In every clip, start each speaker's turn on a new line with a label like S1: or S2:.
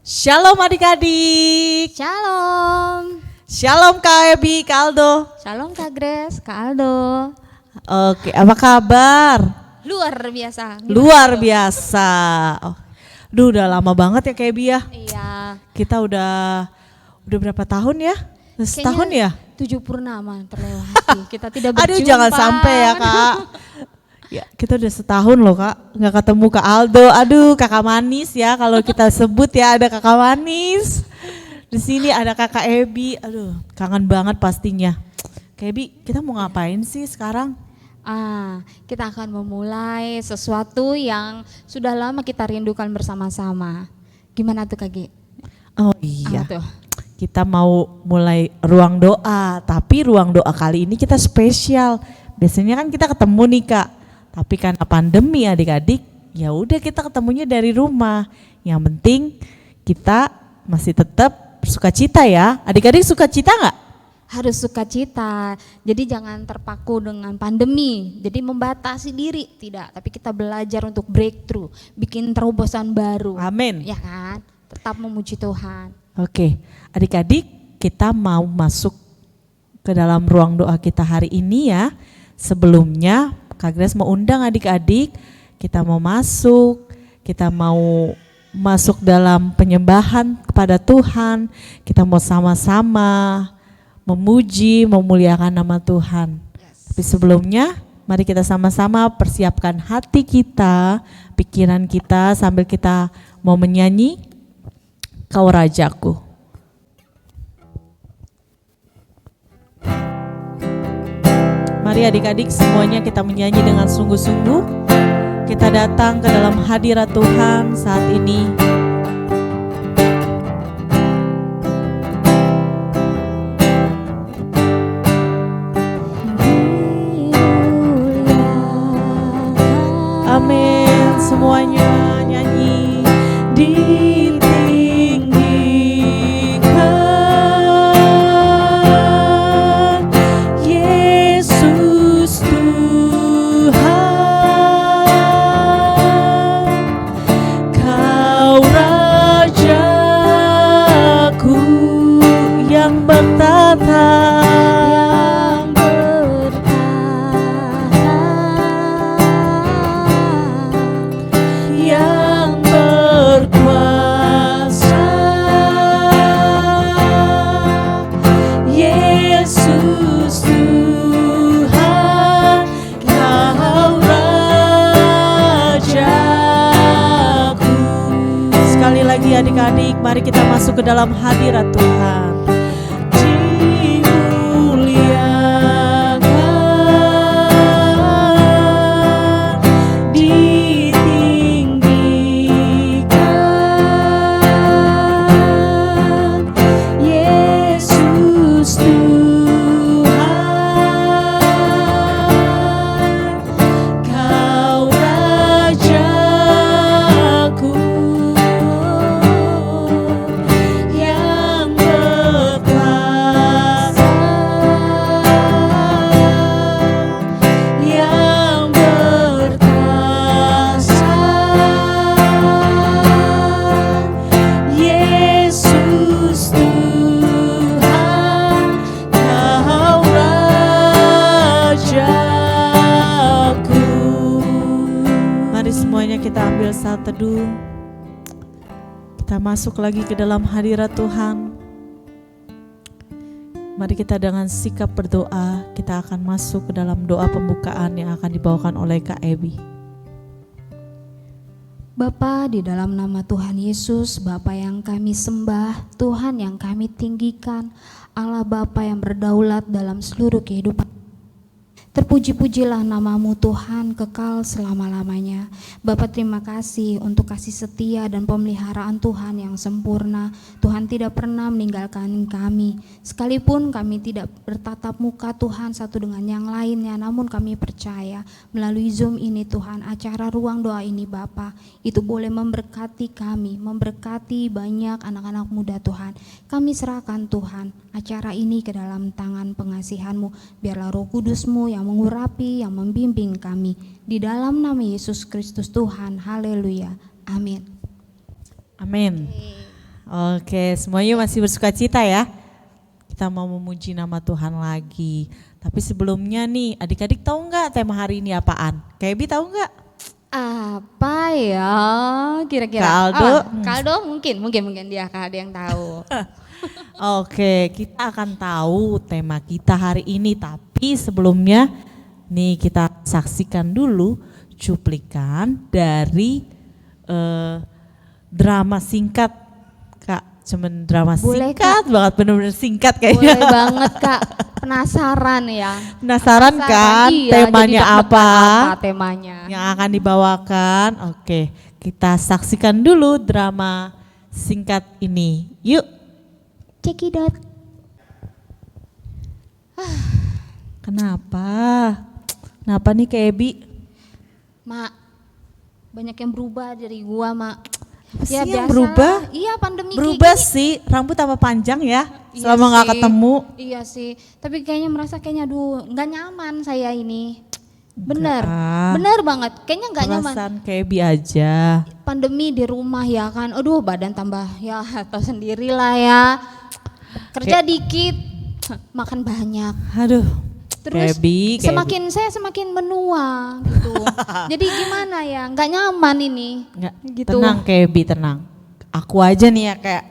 S1: Shalom adik-adik.
S2: Shalom.
S1: Shalom Kak Ebi, Kak Aldo.
S2: Shalom Kak Grace, Kak Aldo.
S1: Oke, apa kabar?
S2: Luar biasa.
S1: Luar biasa. Oh, udah lama banget ya Kak Ebi ya.
S2: Iya.
S1: Kita udah berapa tahun ya? Setahun ya?
S2: 7 purnama terlewati. Kita tidak berjumpa.
S1: Aduh jangan sampai ya Kak. Ya, kita udah setahun loh Kak, nggak ketemu Kak Aldo. Aduh kakak manis ya kalau kita sebut ya, ada kakak manis. Di sini ada kakak Ebi. Aduh kangen banget pastinya. Kak Ebi, kita mau ngapain sih sekarang?
S2: Kita akan memulai sesuatu yang sudah lama kita rindukan bersama-sama. Gimana tuh Kak G?
S1: Oh iya.
S2: Tuh?
S1: Kita mau mulai ruang doa, tapi ruang doa kali ini kita spesial. Biasanya kan kita ketemu nih Kak. Tapi karena pandemi adik-adik, ya udah kita ketemunya dari rumah. Yang penting kita masih tetap sukacita ya. Adik-adik sukacita nggak?
S2: Harus sukacita. Jadi jangan terpaku dengan pandemi. Jadi membatasi diri tidak, tapi kita belajar untuk breakthrough, bikin terobosan baru.
S1: Amin.
S2: Ya kan? Tetap memuji Tuhan.
S1: Oke, adik-adik kita mau masuk ke dalam ruang doa kita hari ini ya. Sebelumnya Kak Grace mau undang adik-adik, kita mau masuk dalam penyembahan kepada Tuhan, kita mau sama-sama memuji, memuliakan nama Tuhan. Tapi sebelumnya, mari kita sama-sama persiapkan hati kita, pikiran kita sambil kita mau menyanyi Kau Rajaku. Mari adik-adik semuanya kita menyanyi dengan sungguh-sungguh. Kita datang ke dalam hadirat Tuhan saat ini. Amin. Semuanya nyanyi. Adik-adik, mari kita masuk ke dalam hadirat Tuhan. Dimuliakan, ditinggikan, Yesus Tuhan, Kau Rajaku. Kita ambil saat teduh, kita masuk lagi ke dalam hadirat Tuhan. Mari kita dengan sikap berdoa, kita akan masuk ke dalam doa pembukaan yang akan dibawakan oleh Kak Ebi.
S2: Bapa, di dalam nama Tuhan Yesus, Bapa yang kami sembah, Tuhan yang kami tinggikan, Allah Bapa yang berdaulat dalam seluruh kehidupan. Terpuji-pujilah namamu Tuhan kekal selama-lamanya. Bapa, terima kasih untuk kasih setia dan pemeliharaan Tuhan yang sempurna. Tuhan tidak pernah meninggalkan kami. Sekalipun kami tidak bertatap muka Tuhan satu dengan yang lainnya, namun kami percaya melalui Zoom ini Tuhan, acara ruang doa ini Bapa, itu boleh memberkati kami, memberkati banyak anak-anak muda Tuhan. Kami serahkan Tuhan acara ini ke dalam tangan pengasihan-Mu. Biarlah Roh Kudus-Mu yang mengurapi, yang membimbing kami. Di dalam nama Yesus Kristus Tuhan, haleluya, amin.
S1: Amin. Oke, semuanya masih bersuka cita ya. Kita mau memuji nama Tuhan lagi. Tapi sebelumnya nih, adik-adik tahu nggak tema hari ini apaan? Kebi tahu nggak?
S2: Apa ya kira-kira?
S1: Kak Aldo?
S2: Kak Aldo mungkin dia ada yang tahu.
S1: Oke, kita akan tahu tema kita hari ini. Tapi sebelumnya nih kita saksikan dulu cuplikan dari drama singkat. Kak, cuman drama
S2: Boleh,
S1: singkat banget, bener-bener singkat kayaknya.
S2: Boleh banget Kak, penasaran ya.
S1: Penasaran kan
S2: Iya,
S1: temanya
S2: jadi deg-degan
S1: apa?
S2: temanya?
S1: Yang akan dibawakan. Oke, kita saksikan dulu drama singkat ini. Yuk.
S2: Cekidot.
S1: Kenapa? Kenapa nih Kak Ebi?
S2: Mak, banyak yang berubah dari gua, Mak.
S1: Apa sih
S2: Ya
S1: yang
S2: biasa
S1: berubah?
S2: lah. Iya, pandemi
S1: Berubah
S2: kayak gini.
S1: sih, rambut tambah panjang ya.
S2: Iya
S1: Selama nggak
S2: sih.
S1: ketemu.
S2: Iya sih, tapi kayaknya merasa kayaknya aduh nggak nyaman saya ini. Bener,
S1: Enggak.
S2: bener banget. Kayaknya nggak nyaman.
S1: Perasaan Kak Ebi aja.
S2: Pandemi di rumah ya kan, aduh badan tambah ya atau sendirilah ya. Kerja dikit, makan banyak.
S1: Aduh.
S2: Terus
S1: Kak Ebi.
S2: saya semakin menua gitu. Jadi gimana ya, nggak nyaman ini.
S1: Nggak,
S2: Gitu.
S1: tenang Kebi, tenang. Aku aja nih ya kayak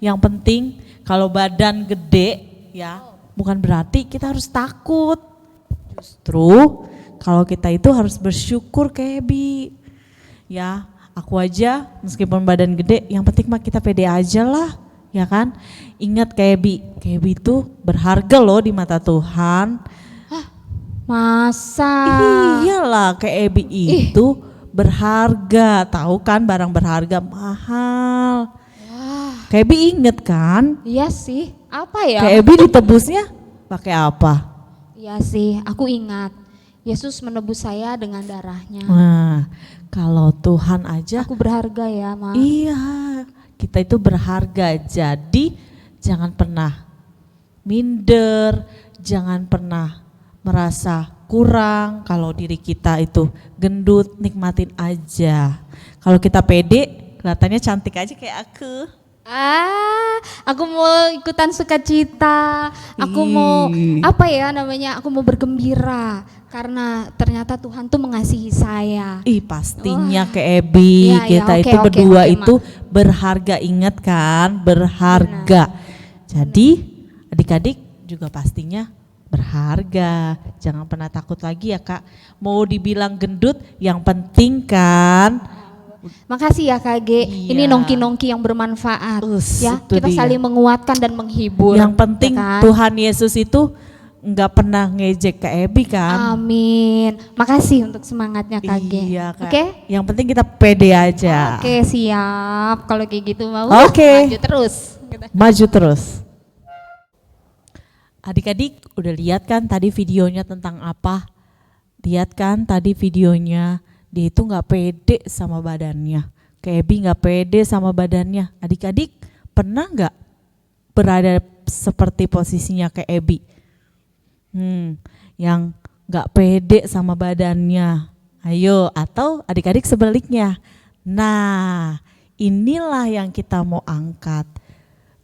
S1: yang penting kalau badan gede ya bukan berarti kita harus takut. Justru kalau kita itu harus bersyukur Kebi. Ya aku aja meskipun badan gede yang penting mah kita pede aja lah ya kan. Ingat Kebi itu berharga loh di mata Tuhan.
S2: Masa?
S1: Iyalah kayak Ebi itu berharga, tahu kan barang berharga mahal. Kayak Ebi inget kan?
S2: Iya sih, apa ya?
S1: Kayak Ebi ditebusnya pakai apa?
S2: Iya sih, aku ingat. Yesus menebus saya dengan darahnya.
S1: Nah, kalau Tuhan aja,
S2: Aku berharga ya, Ma.
S1: iya kita itu berharga. Jadi jangan pernah minder, jangan pernah merasa kurang kalau diri kita itu gendut, nikmatin aja. Kalau kita pede, kelihatannya cantik aja kayak aku.
S2: Aku mau ikutan sukacita. Aku mau apa ya namanya? Aku mau bergembira karena ternyata Tuhan tuh mengasihi saya.
S1: Ih pastinya kayak Ebi,
S2: Iya, iya,
S1: kita
S2: oke,
S1: itu
S2: oke,
S1: berdua
S2: oke,
S1: itu berharga, ingat kan? Berharga. Jadi adik-adik juga pastinya berharga. Jangan pernah takut lagi ya Kak. Mau dibilang gendut yang penting kan.
S2: Makasih ya Kak G.
S1: Iya.
S2: Ini nongki-nongki yang bermanfaat. Ya,
S1: itu
S2: kita
S1: dia.
S2: saling menguatkan dan menghibur.
S1: Yang penting
S2: ya kan?
S1: Tuhan Yesus itu nggak pernah ngejek Kak Ebi kan.
S2: Amin. Makasih untuk semangatnya Kak G.
S1: Iya Kak.
S2: Oke?
S1: Yang penting kita pede aja.
S2: Oke, siap. Kalau kayak gitu mau
S1: Oke.
S2: maju terus.
S1: Maju terus. Adik-adik udah lihat kan tadi videonya tentang apa? Lihat kan tadi videonya, dia itu nggak pede sama badannya. Kayak Ebi nggak pede sama badannya. Adik-adik pernah nggak berada seperti posisinya kayak Ebi? Yang nggak pede sama badannya. Ayo, atau adik-adik sebaliknya. Nah, inilah yang kita mau angkat.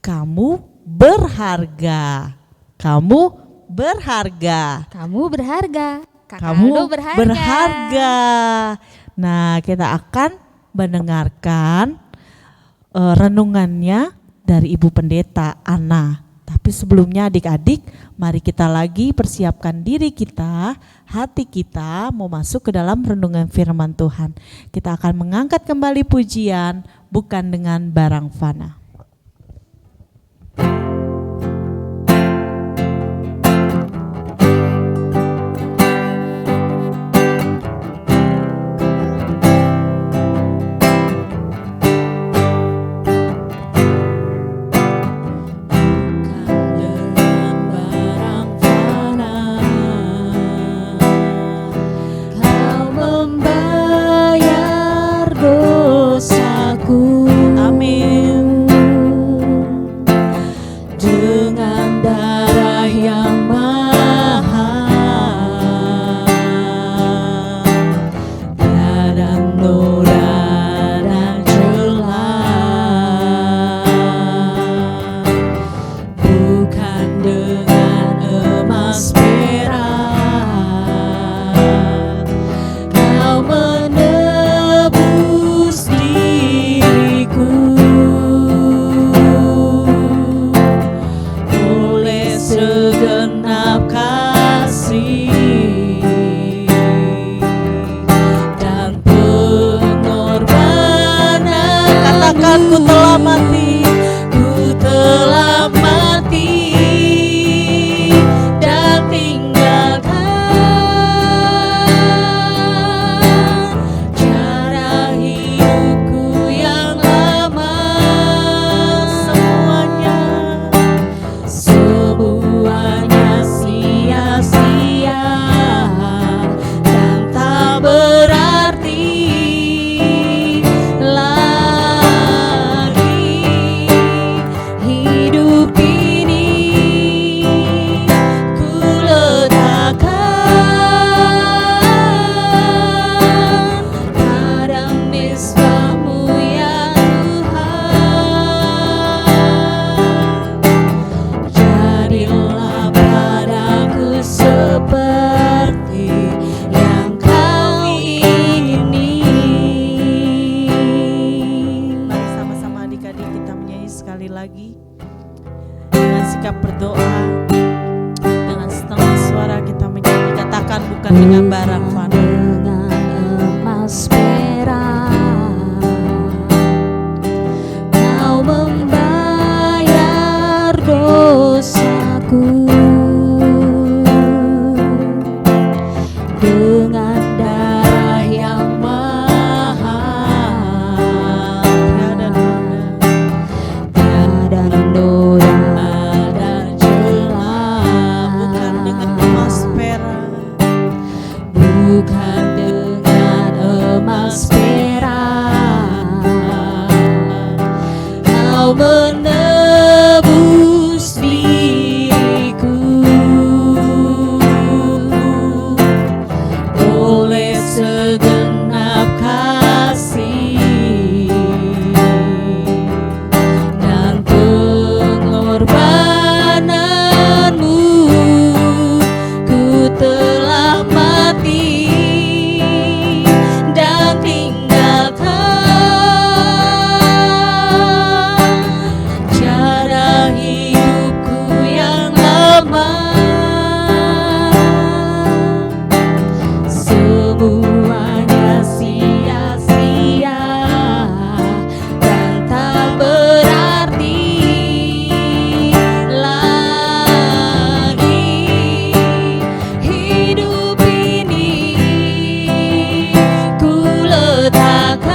S1: Kamu berharga. Kamu berharga.
S2: Kamu berharga. Kak
S1: Kamu
S2: Aldo berharga.
S1: berharga. Nah, kita akan mendengarkan renungannya dari Ibu Pendeta Ana. Tapi sebelumnya adik-adik, mari kita lagi persiapkan diri kita, hati kita mau masuk ke dalam renungan firman Tuhan. Kita akan mengangkat kembali pujian bukan dengan barang fana.
S2: Kau membayar dosaku.
S1: Amin. segenap kasih dan pengorbanan. Katakan, ku telah mati, ku telah mati dan tinggalkan cara hidupku yang lama. Semuanya sia-sia dan tak berarti lagi. Hidup ini ku letakkan pada mesbah-Mu ya Tuhan. Jadilah padaku seperti yang Kau ingini. Mari sama-sama adik-adik kita menyanyi sekali lagi dengan sikap berdoa, dengan setengah suara kita menyanyi. Katakan, bukan dengan barang fana,
S2: dengan emas perak Kau membayar dosaku, dengan darah yang mahal
S1: tiada noda
S2: tiada noda
S1: dan celah. Bukan dengan emas perak,
S2: bukan dengan emas perak Kau menebus diriku, oleh segenap kasih dan pengorbanan-Mu, ku telah mati dan tinggalkan cara hidupku yang lama. Semuanya sia-sia dan tak berarti lagi. Hidup ini ku letakkan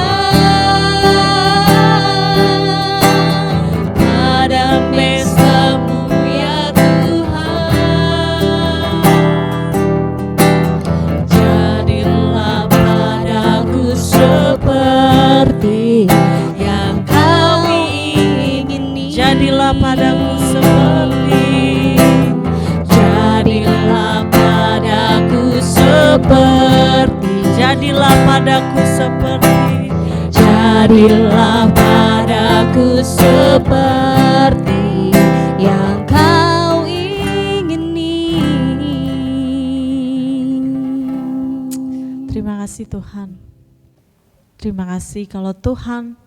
S2: pada mesbah-Mu ya Tuhan. Jadilah padaku seperti yang Kau ingini. Jadilah padaku seperti, jadilah padaku seperti, jadilah padaku seperti, jadilah padaku seperti yang Kau ingini. Terima kasih Tuhan. Terima kasih kalau Tuhan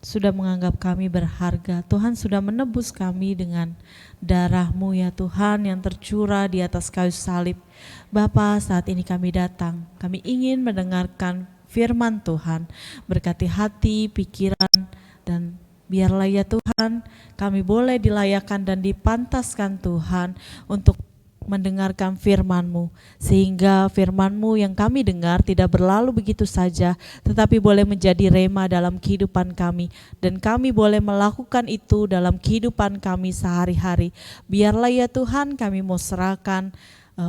S2: sudah menganggap kami berharga. Tuhan sudah menebus kami dengan darah-Mu ya Tuhan yang tercurah di atas kayu salib. Bapa, saat ini kami datang. Kami ingin mendengarkan firman Tuhan. Berkati hati, pikiran, dan biarlah ya Tuhan kami boleh dilayakkan dan dipantaskan Tuhan untuk mendengarkan firman-Mu, sehingga firman-Mu yang kami dengar tidak berlalu begitu saja, tetapi boleh menjadi rema dalam kehidupan kami, dan kami boleh melakukan itu dalam kehidupan kami sehari-hari. Biarlah ya Tuhan kami mau serahkan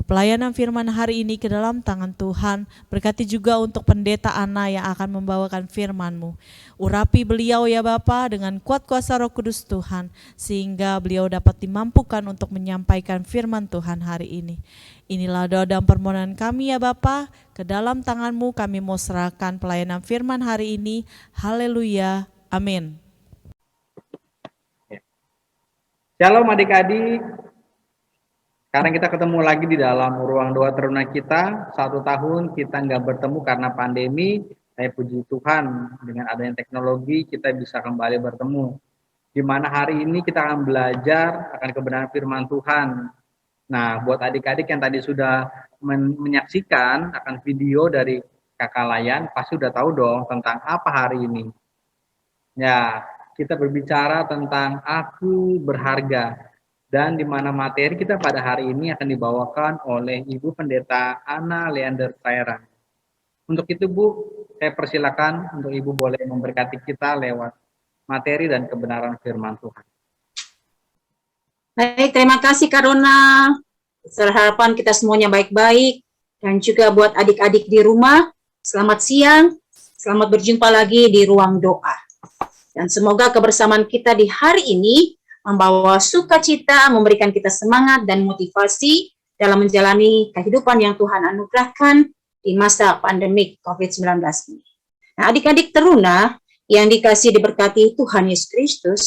S2: pelayanan firman hari ini ke dalam tangan Tuhan. Berkati juga untuk pendeta Ana yang akan membawakan firman-Mu. Urapi beliau ya Bapa dengan kuat kuasa Roh Kudus Tuhan, sehingga beliau dapat dimampukan untuk menyampaikan firman Tuhan hari ini. Inilah doa dan permohonan kami ya Bapa, ke dalam tangan-Mu kami mau serahkan pelayanan firman hari ini. Haleluya, amin.
S3: Shalom adik-adik. Sekarang kita ketemu lagi di dalam ruang doa teruna kita. 1 tahun kita nggak bertemu karena pandemi. Saya puji Tuhan dengan adanya teknologi kita bisa kembali bertemu. Di mana hari ini kita akan belajar akan kebenaran firman Tuhan. Nah, buat adik-adik yang tadi sudah menyaksikan akan video dari Kakak Layan, pasti udah tahu dong tentang apa hari ini. Ya, kita berbicara tentang aku berharga, dan di mana materi kita pada hari ini akan dibawakan oleh Ibu Pendeta Ana Leander Taira. Untuk itu Bu, saya persilakan untuk Ibu boleh memberkati kita lewat materi dan kebenaran firman Tuhan.
S4: Baik, terima kasih Kak Rona. Harapan kita semuanya baik-baik. Dan juga buat adik-adik di rumah, selamat siang. Selamat berjumpa lagi di ruang doa. Dan semoga kebersamaan kita di hari ini membawa sukacita, memberikan kita semangat dan motivasi dalam menjalani kehidupan yang Tuhan anugerahkan di masa pandemik COVID-19 ini. Nah, adik-adik teruna yang dikasih diberkati Tuhan Yesus Kristus,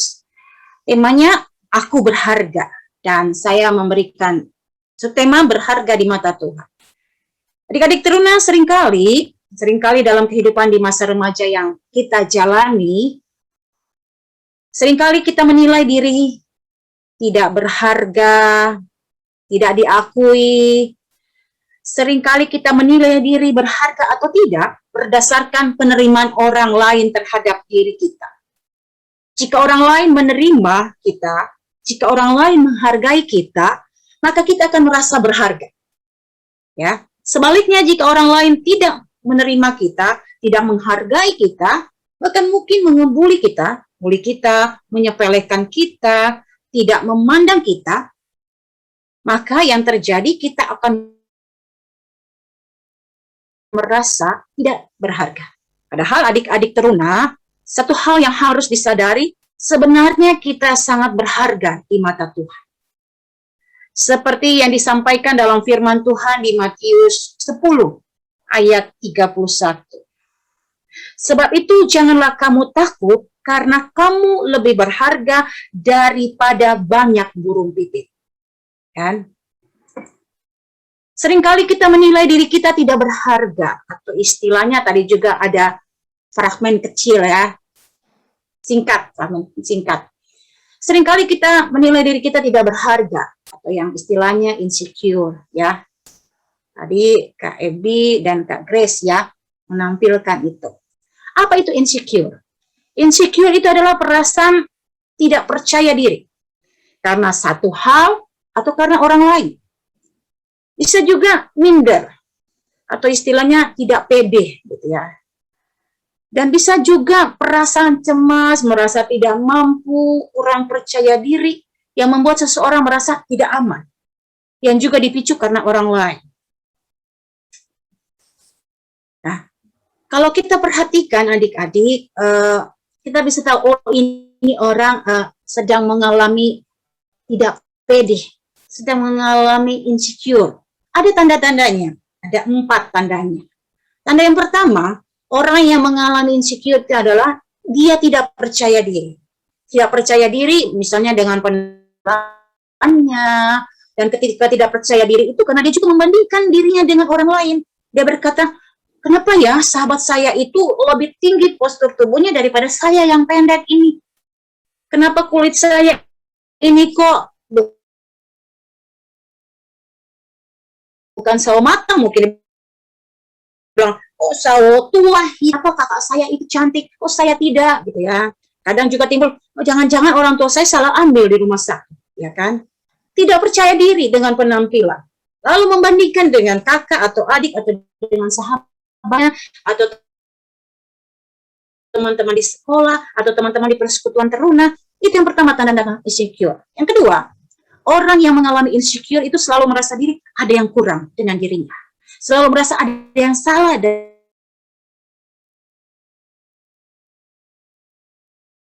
S4: temanya aku berharga, dan saya memberikan tema berharga di mata Tuhan. Adik-adik teruna seringkali dalam kehidupan di masa remaja yang kita jalani, seringkali kita menilai diri tidak berharga, tidak diakui. Seringkali kita menilai diri berharga atau tidak berdasarkan penerimaan orang lain terhadap diri kita. Jika orang lain menerima kita, jika orang lain menghargai kita, maka kita akan merasa berharga. Ya, sebaliknya jika orang lain tidak menerima kita, tidak menghargai kita, bahkan mungkin mengebuli kita, menyepelekan kita, tidak memandang kita, maka yang terjadi kita akan merasa tidak berharga. Padahal adik-adik teruna, satu hal yang harus disadari, sebenarnya kita sangat berharga di mata Tuhan. Seperti yang disampaikan dalam firman Tuhan di Matius 10 ayat 31. Sebab itu janganlah kamu takut, karena kamu lebih berharga daripada banyak burung pipit. Kan? Seringkali kita menilai diri kita tidak berharga, atau istilahnya tadi juga ada fragmen kecil ya, singkat. Seringkali kita menilai diri kita tidak berharga, atau yang istilahnya insecure ya. Tadi Kak Ebi dan Kak Grace ya menampilkan itu. Apa itu insecure? Insecure itu adalah perasaan tidak percaya diri karena satu hal atau karena orang lain. Bisa juga minder atau istilahnya tidak pede gitu ya. Dan bisa juga perasaan cemas, merasa tidak mampu, kurang percaya diri yang membuat seseorang merasa tidak aman. Yang juga dipicu karena orang lain. Nah, kalau kita perhatikan adik-adik, kita bisa tahu oh ini orang sedang mengalami tidak pede, sedang mengalami insecure. Ada tanda-tandanya, ada 4 tandanya. Tanda yang pertama, orang yang mengalami insecure itu adalah dia tidak percaya diri. Tidak percaya diri misalnya dengan penampilannya, dan ketika tidak percaya diri itu karena dia juga membandingkan dirinya dengan orang lain. Dia berkata, kenapa ya sahabat saya itu lebih tinggi postur tubuhnya daripada saya yang pendek ini? Kenapa kulit saya ini kok bukan sawo matang, mungkin bilang, oh sawo tua, apa kakak saya itu cantik, oh saya tidak, gitu ya. Kadang juga timbul, oh jangan-jangan orang tua saya salah ambil di rumah sakit, ya kan? Tidak percaya diri dengan penampilan, lalu membandingkan dengan kakak atau adik atau dengan sahabat atau teman-teman di sekolah atau teman-teman di persekutuan teruna. Itu yang pertama, tanda-tanda insecure. Yang kedua, orang yang mengalami insecure itu selalu merasa diri ada yang kurang dengan dirinya, selalu merasa ada yang salah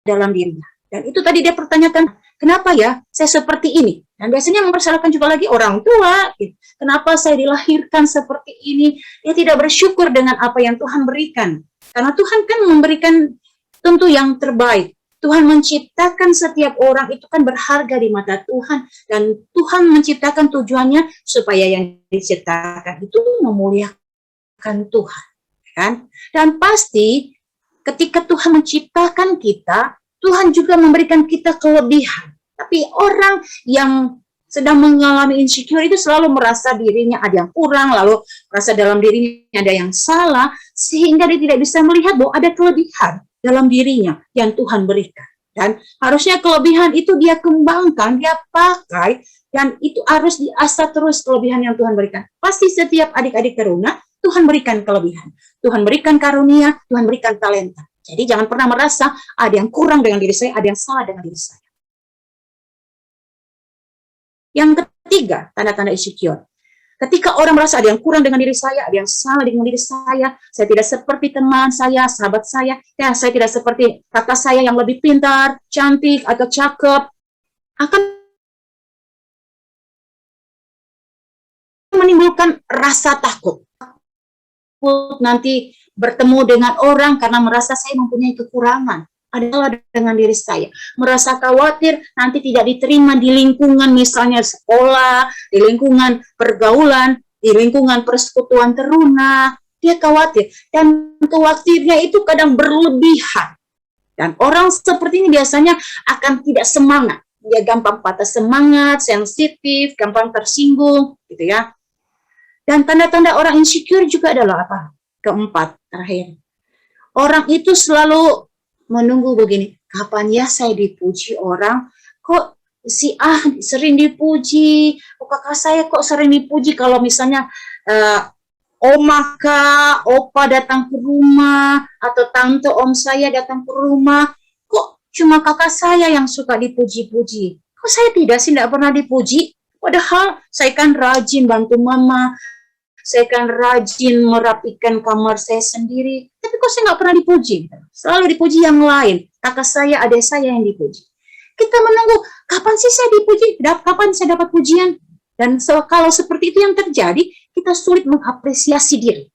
S4: dalam dirinya. Dan itu tadi dia pertanyakan, kenapa ya saya seperti ini? Dan biasanya mempersalahkan juga lagi orang tua. Kenapa saya dilahirkan seperti ini? Dia tidak bersyukur dengan apa yang Tuhan berikan. Karena Tuhan kan memberikan tentu yang terbaik. Tuhan menciptakan setiap orang itu kan berharga di mata Tuhan. Dan Tuhan menciptakan tujuannya supaya yang diciptakan itu memuliakan Tuhan. Kan? Dan pasti ketika Tuhan menciptakan kita, Tuhan juga memberikan kita kelebihan. Tapi orang yang sedang mengalami insecure itu selalu merasa dirinya ada yang kurang, lalu merasa dalam dirinya ada yang salah, sehingga dia tidak bisa melihat bahwa ada kelebihan dalam dirinya yang Tuhan berikan. Dan harusnya kelebihan itu dia kembangkan, dia pakai, dan itu harus diasah terus kelebihan yang Tuhan berikan. Pasti setiap adik-adik teruna, Tuhan berikan kelebihan. Tuhan berikan karunia, Tuhan berikan talenta. Jadi jangan pernah merasa ada yang kurang dengan diri saya, ada yang salah dengan diri saya. Yang ketiga, tanda-tanda insecure. Ketika orang merasa ada yang kurang dengan diri saya, ada yang salah dengan diri saya tidak seperti teman saya, sahabat saya, ya saya tidak seperti kakak saya yang lebih pintar, cantik, atau cakep, akan menimbulkan rasa takut. Takut nanti bertemu dengan orang karena merasa saya mempunyai kekurangan. Adalah dengan diri saya, merasa khawatir nanti tidak diterima di lingkungan misalnya sekolah, di lingkungan pergaulan, di lingkungan persekutuan teruna, dia khawatir, dan khawatirnya itu kadang berlebihan. Dan orang seperti ini biasanya akan tidak semangat, dia gampang patah semangat, sensitif, gampang tersinggung, gitu ya. Dan tanda-tanda orang insecure juga adalah apa? Keempat, terakhir. Orang itu selalu menunggu begini, kapan ya saya dipuji orang, kok si sering dipuji, kok kakak saya kok sering dipuji, kalau misalnya oma kak, opa datang ke rumah, atau tante om saya datang ke rumah, kok cuma kakak saya yang suka dipuji-puji, kok saya tidak sih, tidak pernah dipuji, padahal saya kan rajin bantu mama, saya kan rajin merapikan kamar saya sendiri, tapi kok saya nggak pernah dipuji? Selalu dipuji yang lain, kakak saya, adik saya yang dipuji. Kita menunggu, kapan sih saya dipuji? Kapan saya dapat pujian? Dan kalau seperti itu yang terjadi, kita sulit mengapresiasi diri.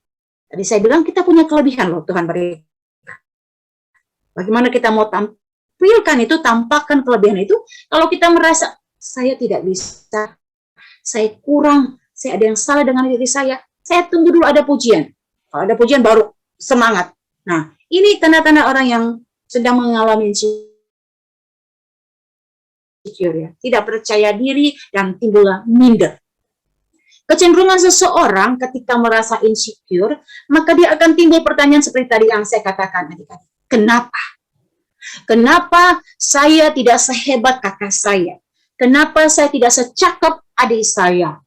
S4: Tadi saya bilang kita punya kelebihan loh Tuhan berikan. Bagaimana kita mau tampilkan itu, tampakkan kelebihan itu, kalau kita merasa saya tidak bisa, saya kurang, saya ada yang salah dengan diri saya tunggu dulu ada pujian. Kalau ada pujian baru semangat. Nah, ini tanda-tanda orang yang sedang mengalami insecure ya. Tidak percaya diri dan timbullah minder. Kecenderungan seseorang ketika merasa insecure, maka dia akan timbul pertanyaan seperti tadi yang saya katakan adik-adik. Kenapa? Kenapa saya tidak sehebat kakak saya? Kenapa saya tidak secakep adik saya?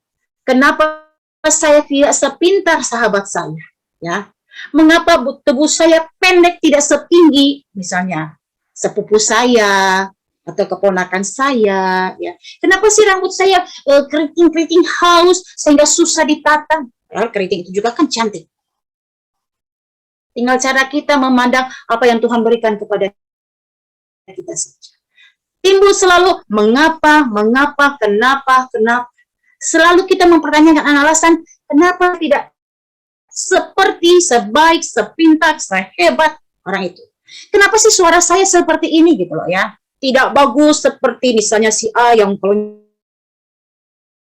S4: Kenapa saya tidak sepintar sahabat saya? Ya, mengapa tubuh saya pendek tidak setinggi misalnya sepupu saya atau keponakan saya? Ya, kenapa sih rambut saya keriting-keriting halus sehingga susah ditata? Padahal keriting itu juga kan cantik. Tinggal cara kita memandang apa yang Tuhan berikan kepada kita saja. Timbul selalu mengapa, kenapa. Selalu kita mempertanyakan alasan kenapa tidak seperti, sebaik, sepintar, sehebat orang itu. Kenapa sih suara saya seperti ini gitu loh ya. Tidak bagus seperti misalnya si A yang kalau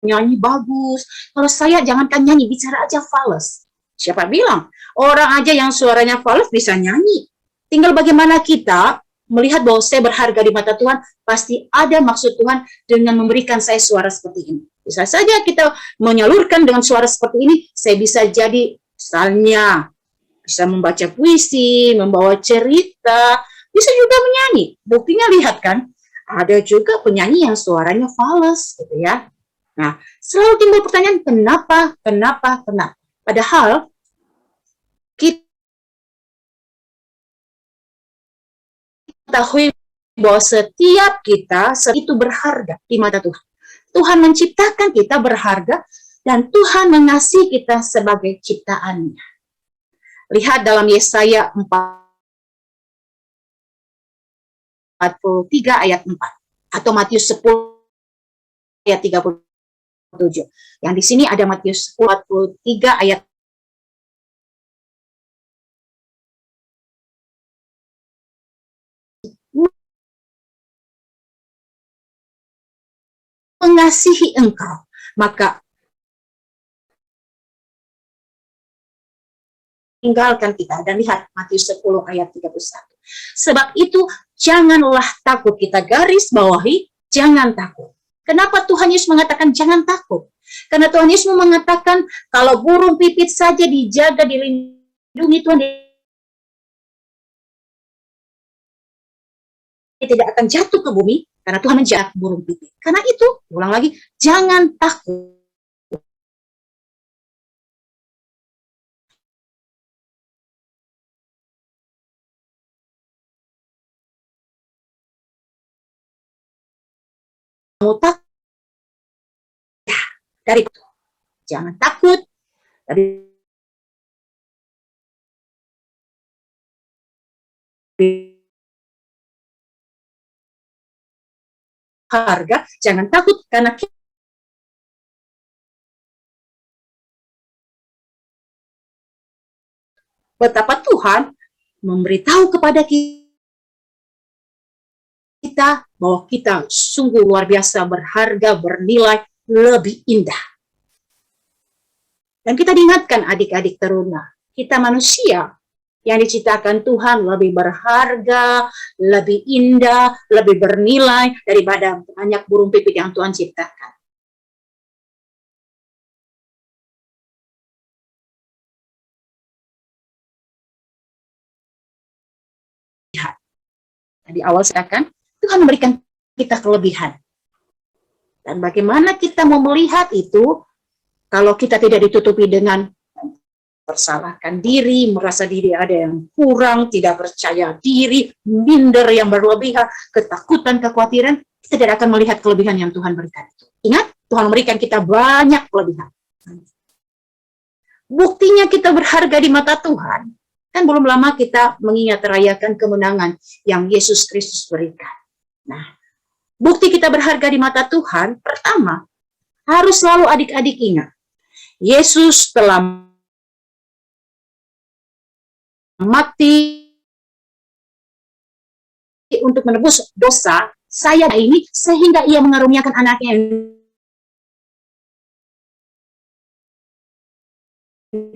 S4: nyanyi bagus. Kalau saya jangankan nyanyi, bicara aja fales. Siapa bilang? Orang aja yang suaranya fales bisa nyanyi. Tinggal bagaimana kita melihat bahwa saya berharga di mata Tuhan, pasti ada maksud Tuhan dengan memberikan saya suara seperti ini. Bisa saja kita menyalurkan dengan suara seperti ini, saya bisa jadi misalnya bisa membaca puisi, membawa cerita, bisa juga menyanyi. Buktinya lihat kan, ada juga penyanyi yang suaranya fals gitu ya. Nah, selalu timbul pertanyaan kenapa? Padahal kita ketahui bahwa setiap kita itu berharga di mata Tuhan. Tuhan menciptakan kita berharga dan Tuhan mengasihi kita sebagai ciptaannya. Lihat dalam Yesaya 43 ayat 4 atau Matius 10 ayat 37. Yang di sini ada Matius 43 ayat mengasihi engkau, maka tinggalkan kita. Dan lihat Matius 10 ayat 31. Sebab itu janganlah takut, kita garis bawahi, jangan takut. Kenapa Tuhan Yesus mengatakan jangan takut? Karena Tuhan Yesus mengatakan kalau burung pipit saja dijaga, dilindungi Tuhan, dia tidak akan jatuh ke bumi karena Tuhan menjaga burung pipit. Karena itu, ulang lagi, jangan takut. Kamu takut dari itu. Jangan takut dari harga, jangan takut karena betapa Tuhan memberitahu kepada kita bahwa kita sungguh luar biasa, berharga, bernilai, lebih indah. Dan kita diingatkan adik-adik teruna, kita manusia yang diciptakan Tuhan lebih berharga, lebih indah, lebih bernilai daripada banyak burung pipit yang Tuhan ciptakan. Di awal saya katakan, Tuhan memberikan kita kelebihan. Dan bagaimana kita mau melihat itu kalau kita tidak ditutupi dengan persalahkan diri, merasa diri ada yang kurang, tidak percaya diri, minder yang berlebihan, ketakutan, kekhawatiran, kita tidak akan melihat kelebihan yang Tuhan berikan itu. Ingat, Tuhan memberikan kita banyak kelebihan. Buktinya kita berharga di mata Tuhan. Kan belum lama kita mengingat rayakan kemenangan yang Yesus Kristus berikan. Nah, bukti kita berharga di mata Tuhan, pertama, harus selalu adik-adik ingat, Yesus telah mati untuk menebus dosa saya ini, sehingga ia mengaruniakan anaknya yang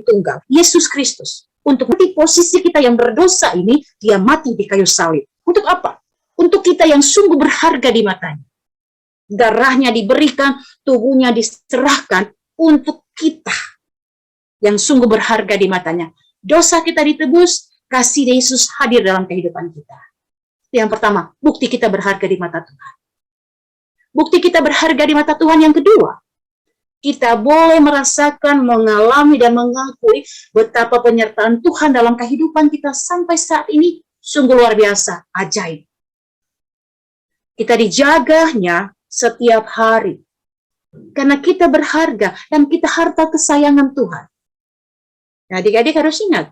S4: tunggal, Yesus Kristus. Untuk mati posisi kita yang berdosa ini, dia mati di kayu salib. Untuk apa? Untuk kita yang sungguh berharga di matanya. Darahnya diberikan, tubuhnya diserahkan untuk kita yang sungguh berharga di matanya. Dosa kita ditebus, kasih Yesus hadir dalam kehidupan kita. Itu yang pertama, bukti kita berharga di mata Tuhan. Bukti kita berharga di mata Tuhan yang kedua, kita boleh merasakan, mengalami, dan mengakui betapa penyertaan Tuhan dalam kehidupan kita sampai saat ini sungguh luar biasa, ajaib. Kita dijaganya setiap hari. Karena kita berharga dan kita harta kesayangan Tuhan. Nah, adik-adik harus ingat,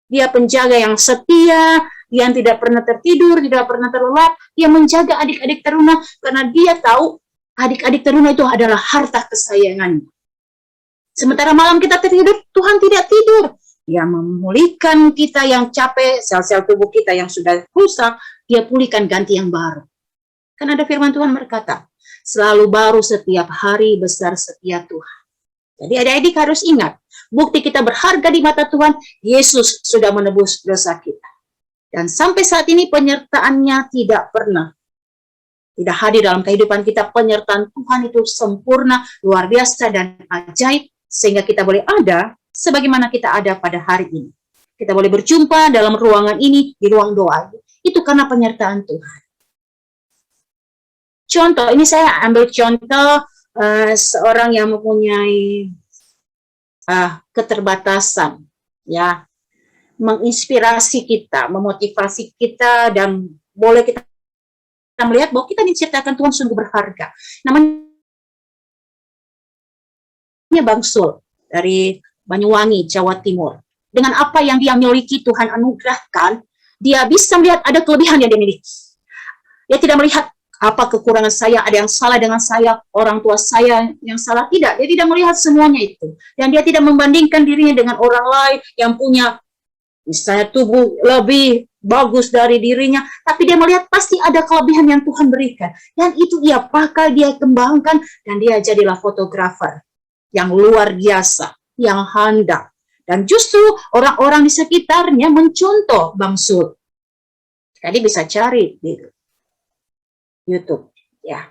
S4: dia penjaga yang setia, yang tidak pernah tertidur, tidak pernah terlelap, dia menjaga adik-adik teruna karena dia tahu adik-adik teruna itu adalah harta kesayangannya. Sementara malam kita tertidur, Tuhan tidak tidur. Dia memulihkan kita yang capek, sel-sel tubuh kita yang sudah rusak, dia pulihkan ganti yang baru. Kan ada firman Tuhan berkata, selalu baru setiap hari, besar setia Tuhan. Jadi adik-adik harus ingat, bukti kita berharga di mata Tuhan, Yesus sudah menebus dosa kita. Dan sampai saat ini penyertaannya tidak hadir dalam kehidupan kita. Penyertaan Tuhan itu sempurna, luar biasa, dan ajaib, sehingga kita boleh ada sebagaimana kita ada pada hari ini. Kita boleh berjumpa dalam ruangan ini, di ruang doa. Itu karena penyertaan Tuhan. Contoh, ini saya ambil contoh seorang yang mempunyai keterbatasan, ya, menginspirasi kita, memotivasi kita, dan boleh kita melihat bahwa kita diciptakan Tuhan sungguh berharga. Namanya Bang Sul dari Banyuwangi, Jawa Timur. Dengan apa yang dia miliki, Tuhan anugerahkan, dia bisa melihat ada kelebihan yang dia miliki. Dia tidak melihat apa kekurangan saya, ada yang salah dengan saya, orang tua saya yang salah. Tidak, dia tidak melihat semuanya itu. Dan dia tidak membandingkan dirinya dengan orang lain yang punya misalnya tubuh lebih bagus dari dirinya, tapi dia melihat pasti ada kelebihan yang Tuhan berikan. Dan itu ia pakai, dia kembangkan, dan dia jadilah fotografer yang luar biasa, yang handal. Dan justru orang-orang di sekitarnya mencontoh Bang Sul. Jadi bisa cari di YouTube, ya.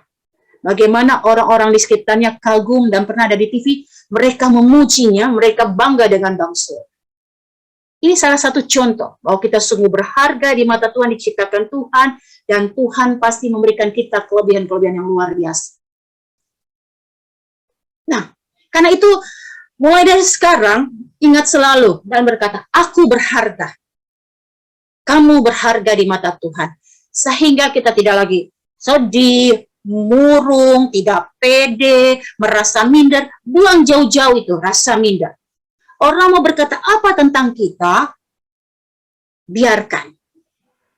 S4: Bagaimana orang-orang di sekitarnya kagum dan pernah ada di TV, mereka memujinya, mereka bangga dengan bangsa. Ini salah satu contoh bahwa kita sungguh berharga di mata Tuhan, diciptakan Tuhan, dan Tuhan pasti memberikan kita kelebihan-kelebihan yang luar biasa. Nah, karena itu mulai dari sekarang ingat selalu dan berkata, aku berharga. Kamu berharga di mata Tuhan. Sehingga kita tidak lagi sedih, murung, tidak pede, merasa minder. Buang jauh-jauh itu rasa minder. Orang mau berkata apa tentang kita, biarkan.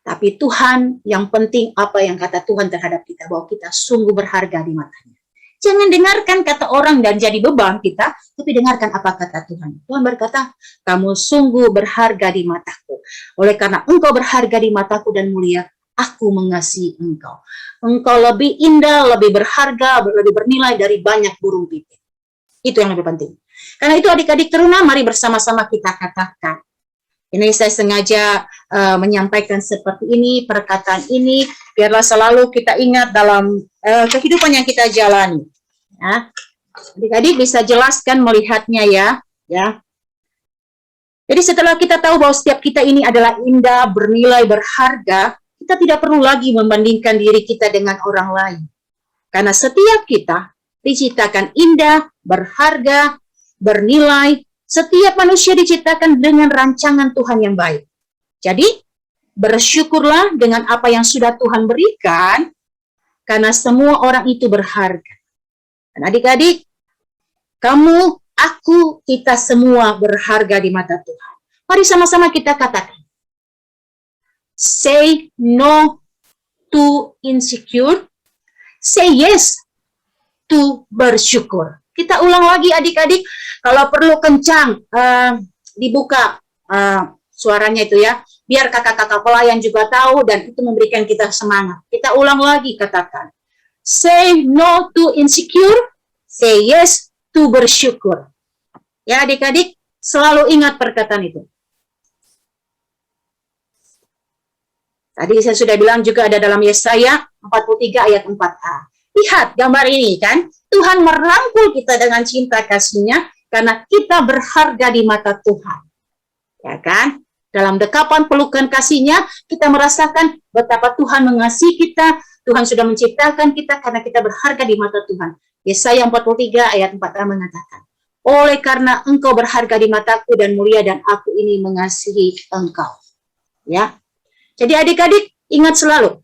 S4: Tapi Tuhan, yang penting apa yang kata Tuhan terhadap kita, bahwa kita sungguh berharga di matanya. Jangan dengarkan kata orang dan jadi beban kita, tapi dengarkan apa kata Tuhan. Tuhan berkata, kamu sungguh berharga di mataku. Oleh karena engkau berharga di mataku dan mulia, aku mengasihi engkau. Engkau lebih indah, lebih berharga, lebih bernilai dari banyak burung pipit. Itu yang lebih penting. Karena itu adik-adik teruna, mari bersama-sama kita katakan. Ini saya sengaja menyampaikan seperti ini, perkataan ini, biarlah selalu kita ingat dalam kehidupan yang kita jalani. Ya. Adik-adik bisa jelaskan melihatnya ya. Jadi setelah kita tahu bahwa setiap kita ini adalah indah, bernilai, berharga, kita tidak perlu lagi membandingkan diri kita dengan orang lain. Karena setiap kita diciptakan indah, berharga, bernilai. Setiap manusia diciptakan dengan rancangan Tuhan yang baik. Jadi, bersyukurlah dengan apa yang sudah Tuhan berikan, karena semua orang itu berharga. Dan adik-adik, kamu, aku, kita semua berharga di mata Tuhan. Mari sama-sama kita katakan. Say no to insecure. Say yes to bersyukur. Kita ulang lagi adik-adik, kalau perlu kencang, dibuka suaranya itu ya, biar kakak-kakak pelayan juga tahu dan itu memberikan kita semangat. Kita ulang lagi, katakan. Say no to insecure, say yes to bersyukur. Ya adik-adik, selalu ingat perkataan itu. Tadi saya sudah bilang juga ada dalam Yesaya 43 ayat 4a. Lihat gambar ini kan, Tuhan merangkul kita dengan cinta kasih-Nya karena kita berharga di mata Tuhan. Ya kan? Dalam dekapan pelukan kasih-Nya, kita merasakan betapa Tuhan mengasihi kita, Tuhan sudah menciptakan kita karena kita berharga di mata Tuhan. Yesaya 43 ayat 4a mengatakan, oleh karena engkau berharga di mataku dan mulia dan aku ini mengasihi engkau. Ya. Jadi adik-adik ingat selalu,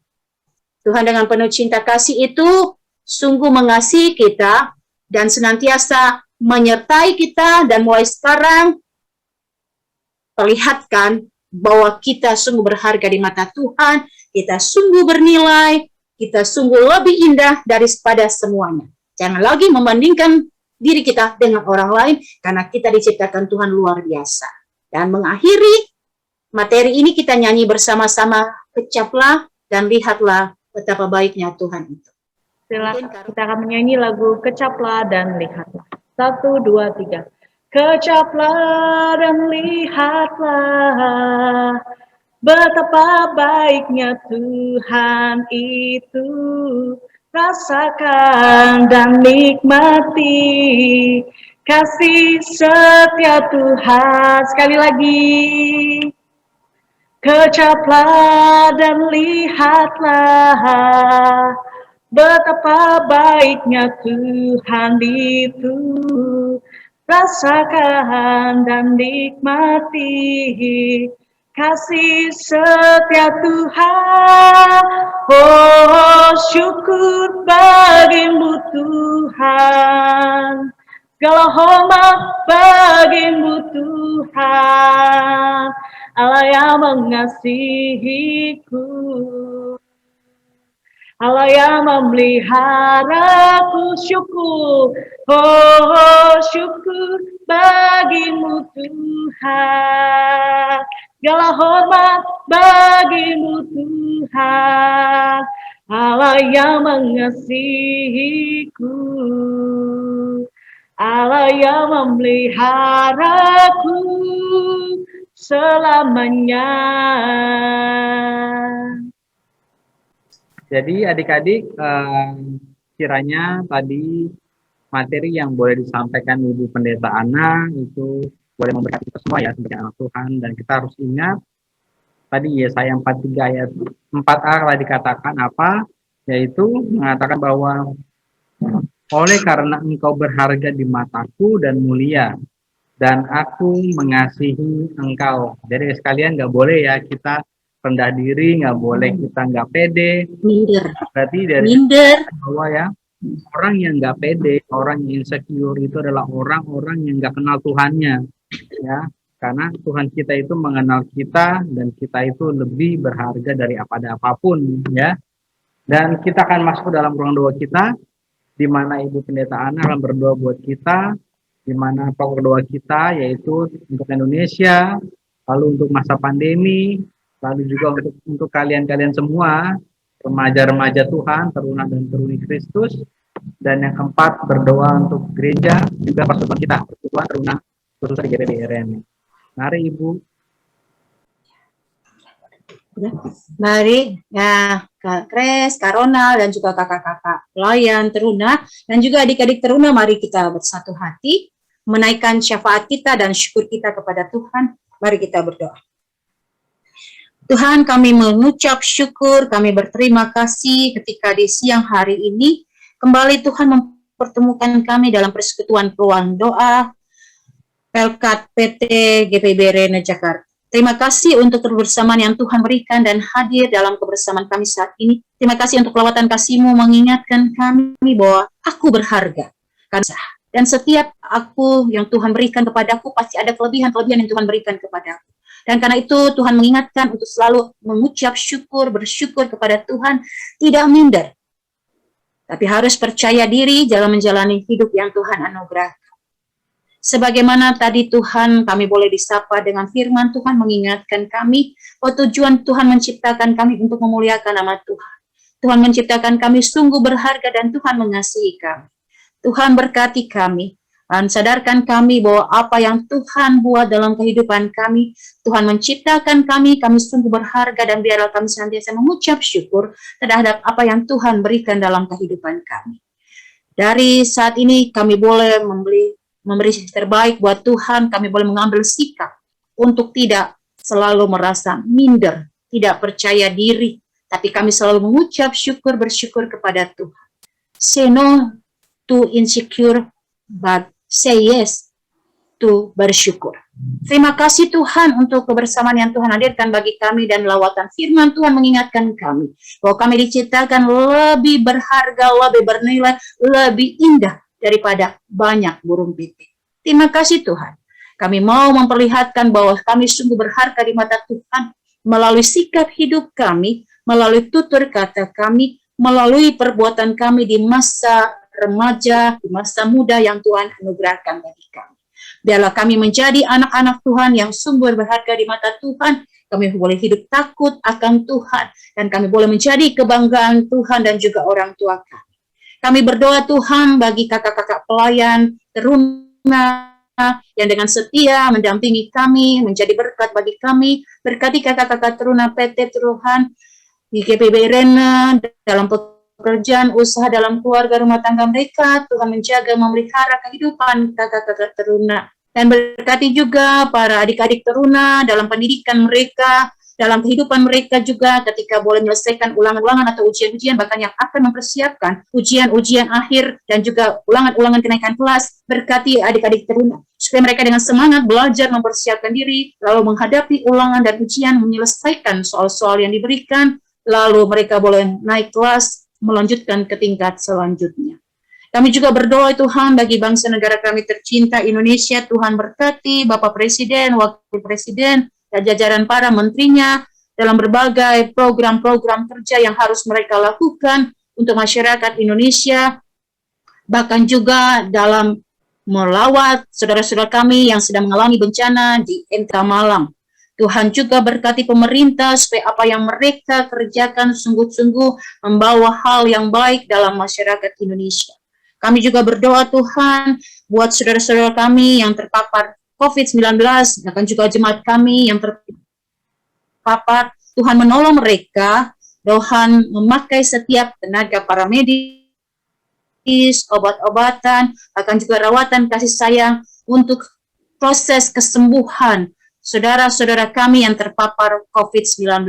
S4: Tuhan dengan penuh cinta kasih itu sungguh mengasihi kita dan senantiasa menyertai kita, dan mulai sekarang perlihatkan bahwa kita sungguh berharga di mata Tuhan, kita sungguh bernilai, kita sungguh lebih indah daripada semuanya. Jangan lagi membandingkan diri kita dengan orang lain, karena kita diciptakan Tuhan luar biasa. Dan mengakhiri materi ini kita nyanyi bersama-sama, kecaplah dan lihatlah betapa baiknya Tuhan itu.
S1: Silakan, kita akan menyanyi lagu Kecaplah dan Lihatlah. 1, 2, 3. Kecaplah dan lihatlah betapa baiknya Tuhan itu. Rasakan dan nikmati kasih setia Tuhan. Sekali lagi. Kecaplah dan lihatlah betapa baiknya Tuhan itu. Rasakan dan nikmati kasih setia Tuhan. Oh, syukur bagimu Tuhan. Segala hormat bagimu Tuhan. Allah yang mengasihiku, Allah yang memeliharaku, syukur, oh syukur bagimu Tuhan. Segala hormat bagimu Tuhan, Allah yang mengasihiku, Allah yang memeliharaku selamanya.
S3: Jadi adik-adik, kiranya tadi materi yang boleh disampaikan Ibu Pendeta Ana itu boleh memberkati kita semua ya sebagai anak Tuhan, dan kita harus ingat tadi Yesaya 43 ayat 4a telah dikatakan apa, yaitu mengatakan bahwa oleh karena engkau berharga di mataku dan mulia, dan aku mengasihi engkau. Jadi sekalian nggak boleh ya kita rendah diri, nggak boleh kita nggak pede.
S4: Minder.
S3: Berarti dari
S4: Minder.
S3: bahwa ya orang yang nggak pede, orang yang insecure itu adalah orang-orang yang nggak kenal Tuhannya, ya. Karena Tuhan kita itu mengenal kita dan kita itu lebih berharga dari apapun, ya. Dan kita akan masuk dalam ruang doa kita, di mana Ibu Pendeta Ana akan berdoa buat kita, di mana pokok doa kita yaitu untuk Indonesia, lalu untuk masa pandemi, lalu juga untuk kalian-kalian semua, remaja-remaja Tuhan, teruna dan teruni Kristus, dan yang keempat berdoa untuk gereja, juga persekutuan kita, persekutuan teruna khususnya di GPBRN. Mari Ibu.
S4: Mari ya Kak Kres, Kak Ronald, dan juga kakak-kakak pelayan teruna, dan juga adik-adik teruna, mari kita bersatu hati, menaikkan syafaat kita dan syukur kita kepada Tuhan. Mari kita berdoa. Tuhan, kami mengucap syukur, kami berterima kasih ketika di siang hari ini, kembali Tuhan mempertemukan kami dalam persekutuan ruang doa, Pelkat PT GPBRN Jakarta. Terima kasih untuk kebersamaan yang Tuhan berikan dan hadir dalam kebersamaan kami saat ini. Terima kasih untuk kelewatan kasih-Mu mengingatkan kami bahwa aku berharga. Dan setiap aku yang Tuhan berikan kepadaku, pasti ada kelebihan-kelebihan yang Tuhan berikan kepadaku. Dan karena itu Tuhan mengingatkan untuk selalu mengucap syukur, bersyukur kepada Tuhan, tidak minder. Tapi harus percaya diri dalam menjalani hidup yang Tuhan anugerahkan. Sebagaimana tadi Tuhan kami boleh disapa dengan firman Tuhan mengingatkan kami bahwa tujuan Tuhan menciptakan kami untuk memuliakan nama Tuhan. Tuhan menciptakan kami sungguh berharga dan Tuhan mengasihi kami. Tuhan berkati kami dan sadarkan kami bahwa apa yang Tuhan buat dalam kehidupan kami, Tuhan menciptakan kami sungguh berharga, dan biarlah kami senantiasa mengucap syukur terhadap apa yang Tuhan berikan dalam kehidupan kami. Dari saat ini kami boleh memberi terbaik buat Tuhan, kami boleh mengambil sikap untuk tidak selalu merasa minder, tidak percaya diri, tapi kami selalu mengucap syukur, bersyukur kepada Tuhan. Say no to insecure, but say yes to bersyukur. Terima kasih Tuhan untuk kebersamaan yang Tuhan hadirkan bagi kami, dan lawatan firman Tuhan mengingatkan kami bahwa kami diciptakan lebih berharga, lebih bernilai, lebih indah daripada banyak burung pipit. Terima kasih Tuhan. Kami mau memperlihatkan bahwa kami sungguh berharga di mata Tuhan melalui sikap hidup kami, melalui tutur kata kami, melalui perbuatan kami di masa remaja, di masa muda yang Tuhan anugerahkan bagi kami. Biarlah kami menjadi anak-anak Tuhan yang sungguh berharga di mata Tuhan. Kami boleh hidup takut akan Tuhan, dan kami boleh menjadi kebanggaan Tuhan dan juga orang tua kami. Kami berdoa Tuhan bagi kakak-kakak pelayan teruna yang dengan setia mendampingi kami, menjadi berkat bagi kami. Berkati kakak-kakak teruna PT Tuhan di GPBRN dalam pekerjaan, usaha, dalam keluarga, rumah tangga mereka. Tuhan menjaga, memelihara kehidupan kakak-kakak teruna. Dan berkati juga para adik-adik teruna dalam pendidikan mereka, dalam kehidupan mereka juga ketika boleh menyelesaikan ulangan-ulangan atau ujian-ujian, bahkan yang akan mempersiapkan ujian-ujian akhir dan juga ulangan-ulangan kenaikan kelas. Berkati adik-adik teruna supaya mereka dengan semangat belajar, mempersiapkan diri, lalu menghadapi ulangan dan ujian, menyelesaikan soal-soal yang diberikan, lalu mereka boleh naik kelas, melanjutkan ke tingkat selanjutnya. Kami juga berdoa Tuhan bagi bangsa negara kami tercinta Indonesia. Tuhan berkati Bapak Presiden, Wakil Presiden, dan jajaran para menterinya dalam berbagai program-program kerja yang harus mereka lakukan untuk masyarakat Indonesia, bahkan juga dalam melawat saudara-saudara kami yang sedang mengalami bencana di NK Malang. Tuhan juga berkati pemerintah supaya apa yang mereka kerjakan sungguh-sungguh membawa hal yang baik dalam masyarakat Indonesia. Kami juga berdoa Tuhan buat saudara-saudara kami yang terpapar COVID-19, bahkan juga jemaat kami yang terpapar. Tuhan menolong mereka, Tuhan memakai setiap tenaga para medis, obat-obatan, bahkan juga rawatan kasih sayang untuk proses kesembuhan saudara-saudara kami yang terpapar COVID-19.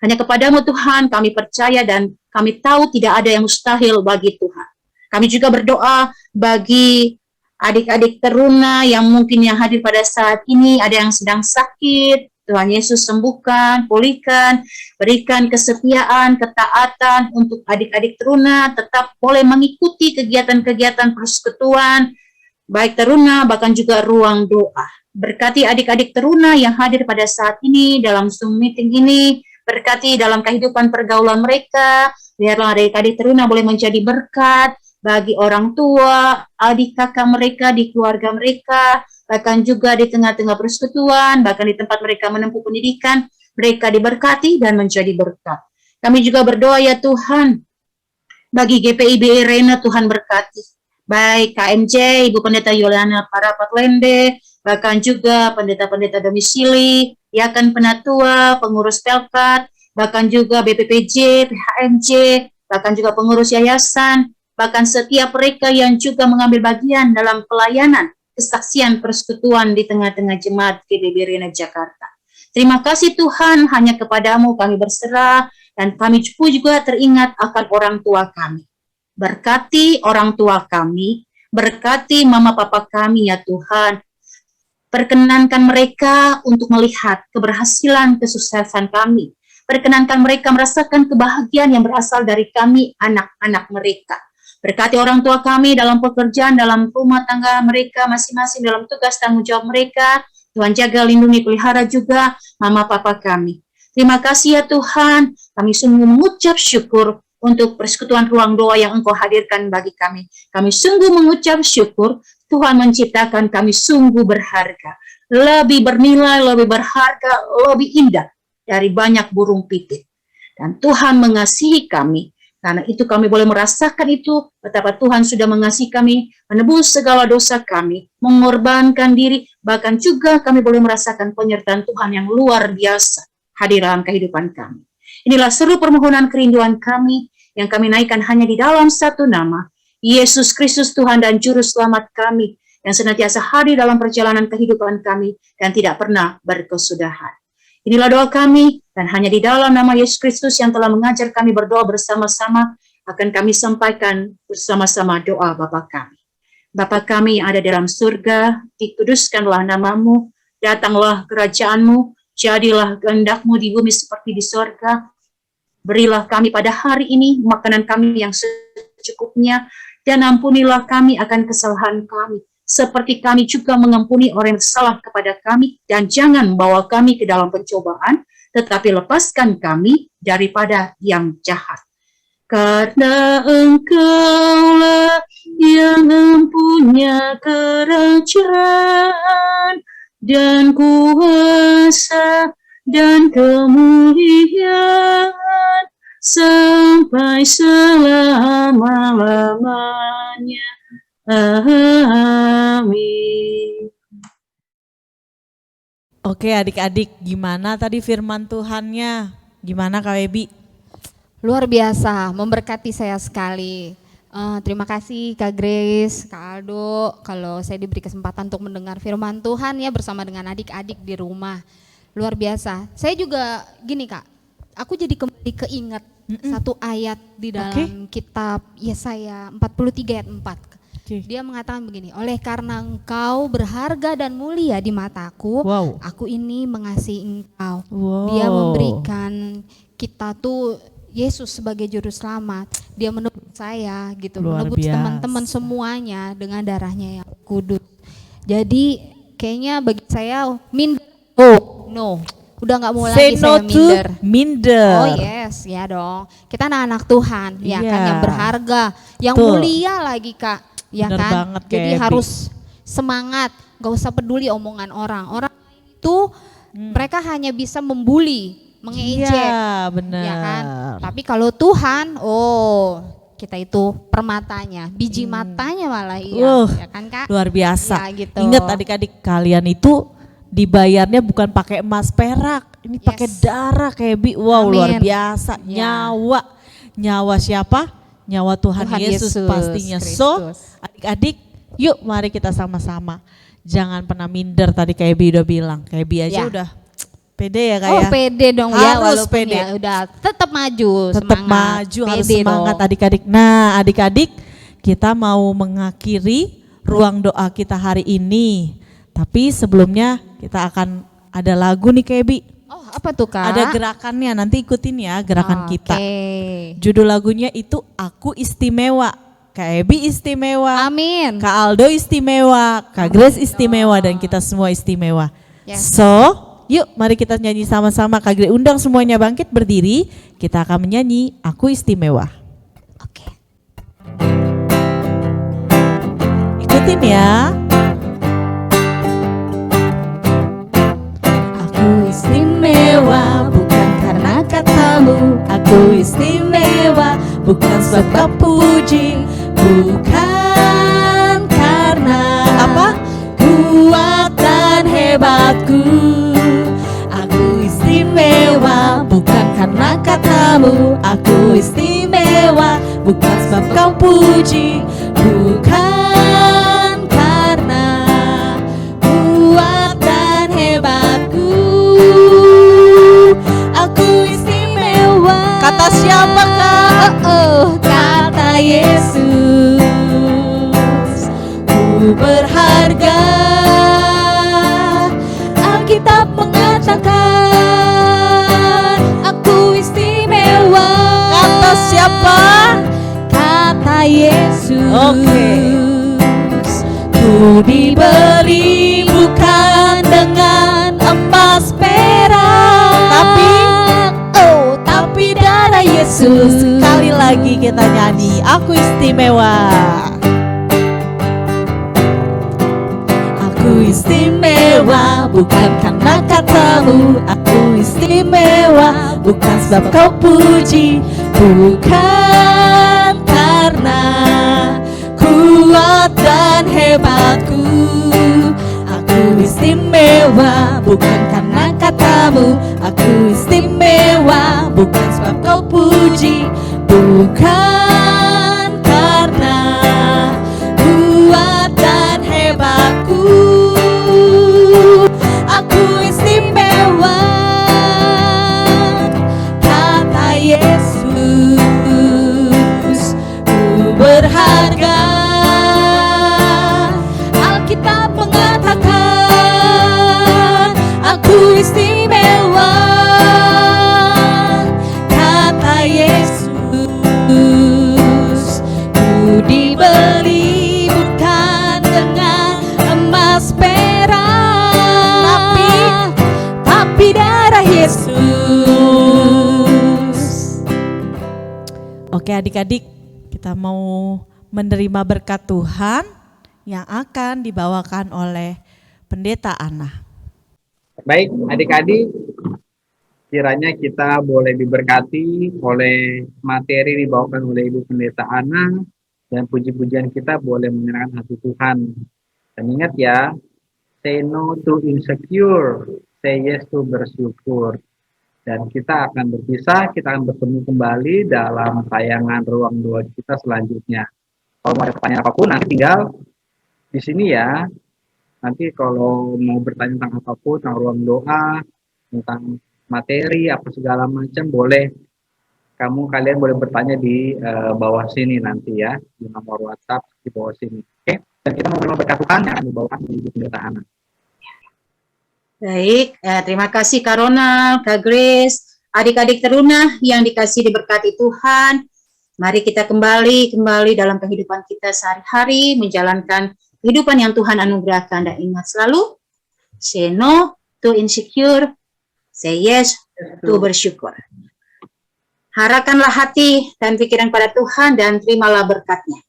S4: Hanya kepadamu Tuhan kami percaya dan kami tahu tidak ada yang mustahil bagi Tuhan. Kami juga berdoa bagi adik-adik teruna yang mungkin yang hadir pada saat ini, ada yang sedang sakit. Tuhan Yesus sembuhkan, pulihkan, berikan kesetiaan, ketaatan untuk adik-adik teruna, tetap boleh mengikuti kegiatan-kegiatan persekutuan, baik teruna, bahkan juga ruang doa. Berkati adik-adik teruna yang hadir pada saat ini dalam Zoom meeting ini, berkati dalam kehidupan pergaulan mereka, biarlah adik-adik teruna boleh menjadi berkat bagi orang tua, adik kakak mereka, di keluarga mereka, bahkan juga di tengah-tengah persekutuan, bahkan di tempat mereka menempuh pendidikan, mereka diberkati dan menjadi berkat. Kami juga berdoa ya Tuhan, bagi GPIB Rena Tuhan berkati. Baik KMJ, Ibu Pendeta Yuliana Parapat-Lende, bahkan juga pendeta-pendeta domisili, Yakan Penatua, pengurus Pelkat, bahkan juga BPPJ, PHMJ, bahkan juga pengurus yayasan, bahkan setiap mereka yang juga mengambil bagian dalam pelayanan kesaksian persekutuan di tengah-tengah jemaat GPIB Rena Jakarta. Terima kasih Tuhan, hanya kepadamu kami berserah, dan kami juga teringat akan orang tua kami. Berkati orang tua kami, berkati mama papa kami ya Tuhan. Perkenankan mereka untuk melihat keberhasilan kesuksesan kami. Perkenankan mereka merasakan kebahagiaan yang berasal dari kami, anak-anak mereka. Berkati orang tua kami dalam pekerjaan, dalam rumah tangga mereka masing-masing, dalam tugas tanggung jawab mereka. Tuhan jaga, lindungi, pelihara juga mama papa kami. Terima kasih ya Tuhan, kami sungguh mengucap syukur untuk persekutuan ruang doa yang Engkau hadirkan bagi kami. Kami sungguh mengucap syukur, Tuhan menciptakan kami sungguh berharga, lebih bernilai, lebih berharga, lebih indah dari banyak burung pipit. Dan Tuhan mengasihi kami, karena itu kami boleh merasakan itu, betapa Tuhan sudah mengasihi kami, menebus segala dosa kami, mengorbankan diri, bahkan juga kami boleh merasakan penyertaan Tuhan yang luar biasa hadir dalam kehidupan kami. Inilah seluruh permohonan kerinduan kami, yang kami naikkan hanya di dalam satu nama, Yesus Kristus Tuhan dan Juru Selamat kami, yang senantiasa hadir dalam perjalanan kehidupan kami, dan tidak pernah berkesudahan. Inilah doa kami, dan hanya di dalam nama Yesus Kristus yang telah mengajar kami berdoa bersama-sama, akan kami sampaikan bersama-sama doa Bapa kami. Bapa kami yang ada dalam surga, dikuduskanlah namamu, datanglah kerajaanmu, jadilah kehendak-Mu di bumi seperti di surga. Berilah kami pada hari ini makanan kami yang secukupnya, dan ampunilah kami akan kesalahan kami, seperti kami juga mengampuni orang yang salah kepada kami, dan jangan bawa kami ke dalam pencobaan, tetapi lepaskan kami daripada yang jahat. Karena Engkaulah yang mempunyai kerajaan dan kuasa dan kemuliaan sampai selama-lamanya. Amin.
S1: Oke adik-adik, gimana tadi firman Tuhannya? Gimana Kak Webi?
S2: Luar biasa, memberkati saya sekali. Terima kasih Kak Grace, Kak Aldo, kalau saya diberi kesempatan untuk mendengar firman Tuhan ya bersama dengan adik-adik di rumah. Luar biasa. Saya juga gini Kak, aku jadi kembali keinget satu ayat di dalam kitab Yesaya 43 ayat 4. Dia mengatakan begini, oleh karena engkau berharga dan mulia di mataku, aku ini mengasihi engkau. Dia memberikan kita tuh Yesus sebagai juru selamat, dia menebus saya gitu, menebus teman-teman semuanya dengan darahnya yang kudus. Jadi kayaknya bagi saya minder, udah nggak mau lagi saya minder. Oh yes, ya dong. Kita anak-anak Tuhan, ya kan, yang berharga, yang mulia lagi Kak, ya bener kan. Banget, jadi harus semangat, nggak usah peduli omongan orang. Orang itu mereka hanya bisa membuli, mengejek,
S1: benar.
S2: Ya kan. Tapi kalau Tuhan, kita itu permatanya, biji matanya malah ya kan Kak.
S1: Luar biasa.
S2: Ya, gitu.
S1: Ingat adik-adik, kalian itu dibayarnya bukan pakai emas perak, ini pakai darah kayak Bi. Wow, amin. Luar biasa. Nyawa siapa? nyawa Tuhan,
S2: Tuhan
S1: Yesus,
S2: Yesus
S1: pastinya. So,
S2: Kristus.
S1: adik-adik, yuk mari kita sama-sama. Jangan pernah minder, tadi kayak Bi udah bilang. Kayak Bi aja
S2: Ya.
S1: udah pede ya,
S2: Oh
S1: kayak.
S2: pede dong ya,
S1: Harus
S2: walaupun
S1: pede.
S2: ya udah tetap maju,
S1: Tetap
S2: semangat.
S1: maju, harus
S2: Pede
S1: semangat
S2: dong.
S1: adik-adik. Nah, adik-adik, kita mau mengakhiri ruang doa kita hari ini. Tapi sebelumnya kita akan ada lagu nih kayak Bi.
S2: Oh apa tuh Kak?
S1: Ada gerakannya, nanti ikutin ya gerakan kita.
S2: Oke.
S1: Judul lagunya itu Aku Istimewa. Kak Ebi istimewa,
S2: Amin.
S1: Kak Aldo istimewa, Kak Grace istimewa, dan kita semua istimewa.
S2: Yes.
S1: So, yuk mari kita nyanyi sama-sama. Kak Grace undang semuanya bangkit berdiri. Kita akan menyanyi Aku Istimewa.
S2: Oke.
S1: Ikutin ya. Aku istimewa bukan karena katamu. Aku istimewa bukan sebab kau puji. Bukan karena apa? Kuat dan hebatku. Aku istimewa bukan karena katamu. Aku istimewa bukan sebab kau puji. Bukan karena kuat dan hebatku. Aku istimewa. Kata siapa Kak? Kata Yesus. Ku berharga. Alkitab mengatakan aku istimewa. Kata siapa? Kata Yesus. Oke. Ku dibeli bukan dengan emas perak, tapi darah Yesus. Sekali lagi kita nyanyi, aku istimewa. Aku istimewa bukan karena katamu. Aku istimewa bukan sebab kau puji. Bukan karena kuat dan hebatku. Aku istimewa bukan karena katamu. Aku istimewa bukan sebab kau puji. Bukan karena kuat dan hebatku. Aku istimewa. Kata Yesus. Ku berharga. Alkitab mengatakan aku istimewa. Kata Yesus. Ku dibeli bukan dengan emas perak, tapi darah Yesus. Oke adik-adik, kita mau menerima berkat Tuhan yang akan dibawakan oleh Pendeta Ana.
S3: Baik, adik-adik, kiranya kita boleh diberkati oleh materi dibawakan oleh Ibu Pendeta Ana, dan puji-pujian kita boleh menyenangkan hati Tuhan. Dan ingat ya, say no to insecure, say yes to bersyukur. Dan kita akan berpisah, kita akan bertemu kembali dalam tayangan ruang doa kita selanjutnya. Kalau mau ada pertanyaan apapun, nanti tinggal di sini ya. Nanti kalau mau bertanya tentang apapun, tentang ruang doa, tentang materi, apa segala macam, boleh. Kalian boleh bertanya di bawah sini nanti ya, di nomor WhatsApp di bawah sini. Oke? Dan kita mau menerima berkat Tuhan yang akan dibawakan di Ibu Pendeta Ana.
S4: Baik, terima kasih Kak Ronald, Kak Grace, adik-adik teruna yang dikasih diberkati Tuhan. Mari kita kembali dalam kehidupan kita sehari-hari, menjalankan kehidupan yang Tuhan anugerahkan. Dan ingat selalu, say no to insecure, say yes to bersyukur. Harapkanlah hati dan pikiran pada Tuhan dan terimalah berkat-Nya.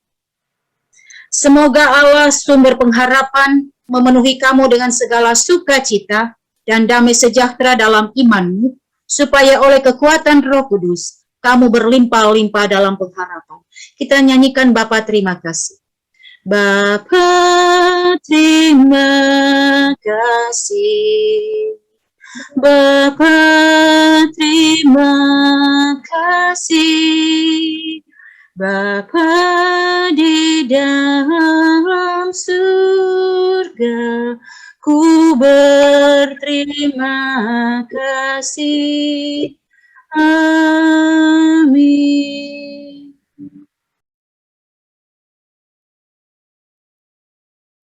S4: Semoga Allah sumber pengharapan memenuhi kamu dengan segala sukacita dan damai sejahtera dalam imanmu, supaya oleh kekuatan Roh Kudus kamu berlimpah-limpah dalam pengharapan. Kita nyanyikan Bapa terima kasih. Bapa terima kasih. Bapa terima kasih. Bapa di dalam surga, ku berterima kasih. Amin.